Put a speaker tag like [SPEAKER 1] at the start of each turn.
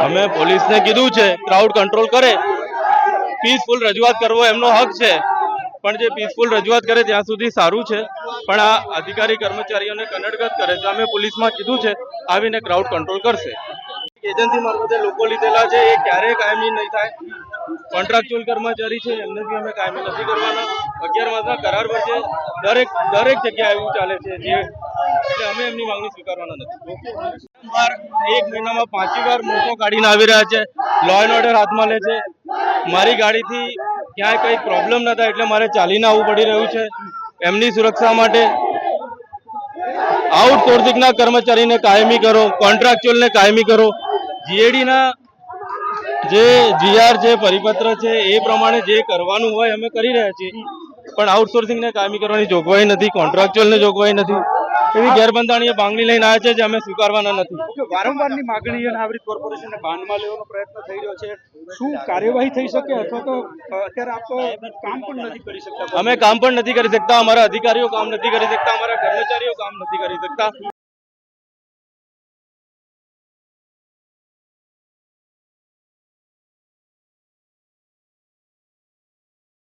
[SPEAKER 1] અમે પોલીસને કીધું છે ક્રાઉડ કંટ્રોલ કરે, પીસફુલ રજૂઆત કરવો એમનો હક છે, પણ જે પીસફુલ રજૂઆત કરે ત્યાં સુધી સારું છે, પણ આ અધિકારી કર્મચારીઓને કનડગત કરે છે. અમે પોલીસમાં કીધું છે આવીને ક્રાઉડ કંટ્રોલ કરશે. એજન્સી મારફતે લોકો લીધેલા છે એ ક્યારેય કાયમી નહીં થાય. કોન્ટ્રાક્ચ્યુઅલ કર્મચારી છે એમને બી અમે કાયમી નથી કરવાના. 11 માસના કરાર પર છે, દરેક જગ્યાએ એવું ચાલે છે જે એટલે અમે એમની માંગણી સ્વીકારવાના નથી. એક મહિનામાં 5 વાર મોકો કાઢીને આવી રહ્યા છે, લો એન્ડ ઓર્ડર હાથમાં લે છે. મારી ગાડીથી ક્યાંય કંઈ પ્રોબ્લેમ ન થાય એટલે મારે ચાલીને આવવું પડી રહ્યું છે. એમની સુરક્ષા માટે આઉટસોર્સિંગના કર્મચારીને કાયમી કરો, કોન્ટ્રાક્ચ્યુઅલને કાયમી કરો. જીએડીના જે જીઆર છે, પરિપત્ર છે એ પ્રમાણે જે કરવાનું હોય અમે કરી રહ્યા છીએ, પણ આઉટસોર્સિંગને કાયમી કરવાની જોગવાઈ નથી, કોન્ટ્રાક્ચ્યુઅલને જોગવાઈ નથી. એવી ગેરબંધારણીય માંગણી લઈને આવ્યા છે જે અમે સ્વીકારવાના નથી.
[SPEAKER 2] વારંવારની માંગણી અને નાગરિક કોર્પોરેશનને બાંધમાં લેવાનો પ્રયત્ન થઈ રહ્યો છે, શું કાર્યવાહી થઈ શકે અથવા તો અત્યારે આપ કામ પણ નથી કરી શકતા?
[SPEAKER 1] અમે કામ પણ નથી કરી શકતા, અમારા અધિકારીઓ કામ નથી કરી શકતા, અમારા કર્મચારીઓ કામ નથી કરી શકતા.